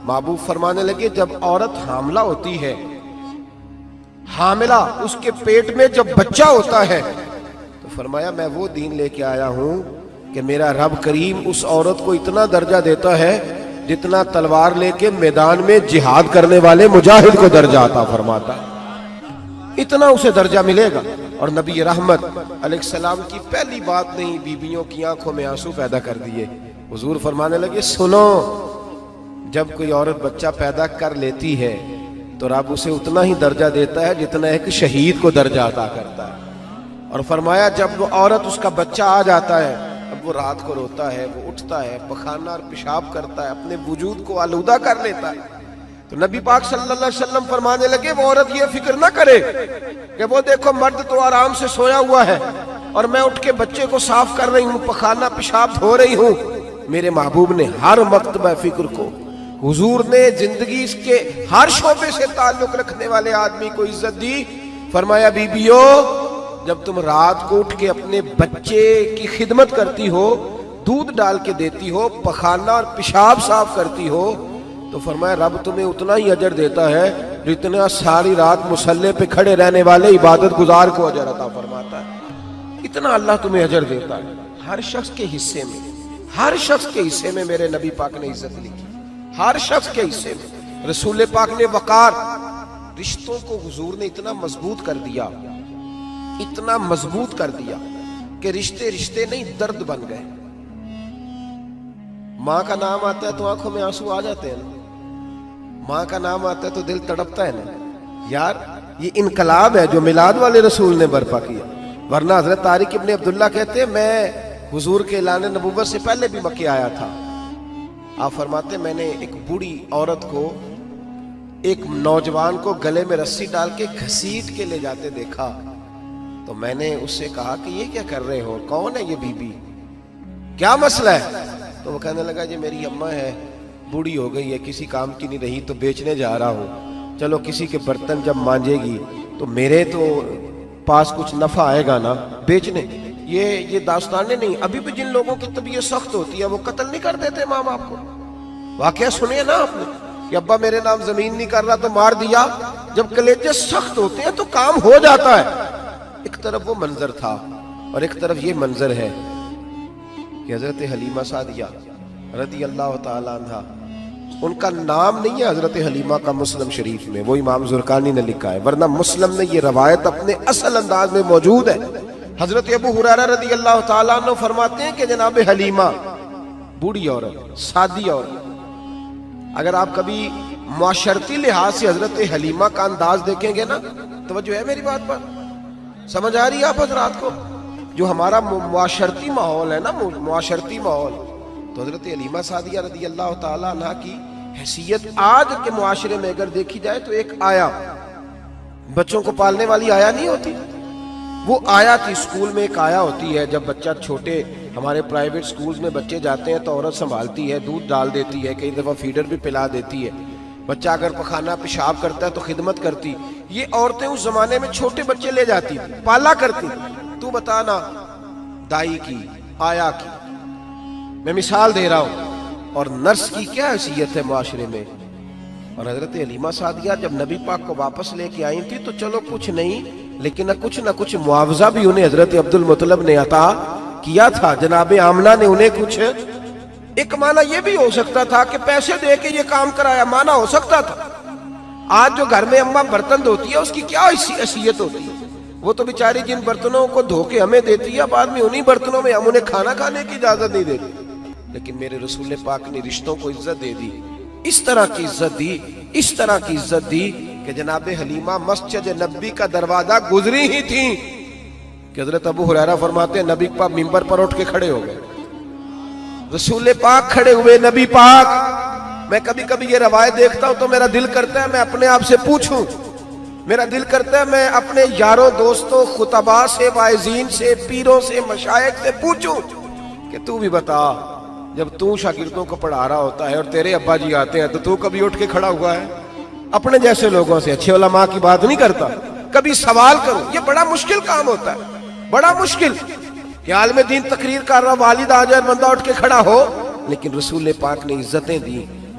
محبوب فرمانے لگے جب عورت حاملہ ہوتی ہے، حاملہ اس کے پیٹ میں جب بچہ ہوتا ہے، تو فرمایا میں وہ دین لے کے آیا ہوں کہ میرا رب کریم اس عورت کو اتنا درجہ دیتا ہے جتنا تلوار لے کے میدان میں جہاد کرنے والے مجاہد کو درجہ عطا فرماتا ہے، اتنا اسے درجہ ملے گا۔ اور نبی رحمت علیہ السلام کی پہلی بات نہیں بیویوں کی آنکھوں میں آنسو پیدا کر دیے۔ حضور فرمانے لگے سنو، جب کوئی عورت بچہ پیدا کر لیتی ہے تو رب اسے اتنا ہی درجہ دیتا ہے جتنا ایک شہید کو درجہ عطا کرتا ہے۔ اور فرمایا جب وہ عورت اس کا بچہ آ جاتا ہے، اب وہ رات کو روتا ہے، وہ اٹھتا ہے، پخانہ اور پیشاب کرتا ہے، اپنے وجود کو آلودہ کر لیتا ہے، تو نبی پاک صلی اللہ علیہ وسلم فرمانے لگے وہ عورت یہ فکر نہ کرے کہ وہ دیکھو مرد تو آرام سے سویا ہوا ہے اور میں اٹھ کے بچے کو صاف کر رہی ہوں، پخانہ پیشاب دھو رہی ہوں۔ میرے محبوب نے ہر مرتبہ فکر کو، حضور نے زندگی اس کے ہر شعبے سے تعلق رکھنے والے آدمی کو عزت دی۔ فرمایا بیبیو جب تم رات کو اٹھ کے اپنے بچے کی خدمت کرتی ہو، دودھ ڈال کے دیتی ہو، پخانہ اور پیشاب صاف کرتی ہو، تو فرمایا رب تمہیں اتنا ہی اجر دیتا ہے جتنا ساری رات مصلی پہ کھڑے رہنے والے عبادت گزار کو اجر عطا فرماتا ہے، اتنا اللہ تمہیں اجر دیتا ہے۔ ہر شخص کے حصے میں، ہر شخص کے حصے میں میرے نبی پاک نے عزت لکھی، ہر شخص کے حصے میں۔ رسول پاک نے وقار، رشتوں کو حضور نے اتنا مضبوط کر دیا، اتنا مضبوط کر دیا کہ رشتے رشتے نہیں درد بن گئے۔ ماں کا نام آتا ہے تو آنکھوں میں آنسو آ جاتے ہیں نا، ماں کا نام آتا ہے تو دل تڑپتا ہے نا۔ یار یہ انقلاب ہے جو میلاد والے رسول نے برپا کیا، ورنہ حضرت طارق ابن عبداللہ کہتے ہیں میں حضور کے اعلان نبوت سے پہلے بھی مکے آیا تھا۔ آپ فرماتے میں نے ایک بوڑھی عورت کو، ایک نوجوان کو گلے میں رسی ڈال کے گھسیٹ کے لے جاتے دیکھا، تو میں نے اس سے کہا کہ یہ کیا کر رہے ہو، کون ہے یہ بی بی، کیا مسئلہ ہے؟ تو وہ کہنے لگا جی میری اماں ہے، بوڑھی ہو گئی ہے، کسی کام کی نہیں رہی تو بیچنے جا رہا ہوں، چلو کسی کے برتن جب مانجے گی تو میرے تو پاس کچھ نفع آئے گا نا بیچنے۔ یہ داستانیں نہیں، ابھی بھی جن لوگوں کی طبیعت سخت ہوتی ہے وہ قتل نہیں کر دیتے ماں باپ کو۔ واقعہ سنیے نا آپ نے کہ ابا میرے نام زمین نہیں کر رہا تو مار دیا۔ جب کلیجے سخت ہوتے ہیں تو کام ہو جاتا ہے۔ ایک طرف وہ منظر تھا اور ایک طرف یہ منظر ہے کہ حضرت حلیمہ سعدیہ رضی اللہ تعالیٰ عنہ، ان کا نام نہیں ہے حضرت حلیمہ کا مسلم شریف میں، وہ امام زرقانی نے لکھا ہے، ورنہ مسلم میں یہ روایت اپنے اصل انداز میں موجود ہے۔ حضرت ابو ہریرہ رضی اللہ تعالیٰ عنہ فرماتے ہیں کہ جناب حلیمہ بوڑھی عورت، سادی عورت، اگر آپ کبھی معاشرتی لحاظ سے حضرت حلیمہ کا انداز دیکھیں گے نا، توجہ ہے میری بات پر، سمجھ آ رہی ہے آپ حضرات کو؟ جو ہمارا معاشرتی ماحول ہے نا، معاشرتی ماحول، تو حضرت حلیمہ سعدیہ رضی اللہ تعالیٰ عنہ کی حیثیت آج کے معاشرے میں اگر دیکھی جائے تو ایک آیا، بچوں کو پالنے والی آیا نہیں ہوتی، وہ آیا تھی۔ اسکول میں ایک آیا ہوتی ہے، جب بچہ چھوٹے ہمارے پرائیویٹ سکولز میں بچے جاتے ہیں تو عورت سنبھالتی ہے، دودھ ڈال دیتی ہے، کئی دفعہ فیڈر بھی پلا دیتی ہے، بچہ اگر پخانہ پیشاب کرتا ہے تو خدمت کرتی۔ یہ عورتیں اس زمانے میں چھوٹے بچے لے جاتی، پالا کرتی۔ تو بتانا دائی کی، آیا کی، میں مثال دے رہا ہوں، اور نرس کی کیا حیثیت ہے معاشرے میں۔ اور حضرت حلیمہ سعدیہ جب نبی پاک کو واپس لے کے آئی تھی تو چلو کچھ نہیں، لیکن نہ کچھ معاوضہ بھی انہیں حضرت عبد المطلب نے عطا کیا تھا، جناب آمنہ نے انہیں کچھ، ایک معنی یہ بھی ہو سکتا تھا کہ پیسے دے کے یہ کام کرایا، معنی ہو سکتا تھا۔ آج جو گھر میں اماں برتن دھوتی ہے اس کی کیا حیثیت ہوتی ہے، وہ تو بیچاری جن برتنوں کو دھو کے ہمیں دیتی ہے، بعد میں انہی برتنوں میں ہم انہیں کھانا کھانے کی اجازت نہیں دیتی۔ لیکن میرے رسول پاک نے رشتوں کو عزت دے دی، اس طرح کی عزت دی، اس طرح کی عزت دی کہ جناب حلیمہ مسجد نبی کا دروازہ گزری ہی تھی کہ حضرت ابو ہریرہ فرماتے ہیں نبی پاک ممبر پر اٹھ کے کھڑے ہو گئے، رسول پاک کھڑے ہوئے، نبی پاک۔ میں کبھی کبھی یہ روایت دیکھتا ہوں تو میرا دل کرتا ہے میں اپنے آپ سے پوچھوں، میرا دل کرتا ہے میں اپنے یاروں دوستوں خطباء سے، واعظین سے، پیروں سے، مشائخ سے پوچھوں کہ تو بھی بتا، جب تو شاگردوں کو پڑھا رہا ہوتا ہے اور تیرے ابا جی آتے ہیں تو کبھی اٹھ کے کھڑا ہوا ہے؟ اپنے جیسے لوگوں سے، اچھے علماء کی بات نہیں کرتا، کبھی سوال کرو۔ یہ بڑا مشکل کام ہوتا ہے، بڑا مشکل کہ عالم دین تقریر کر رہا، والد آ جائے، بندہ اٹھ کے کھڑا ہو، لیکن رسول پاک نے عزتیں دی۔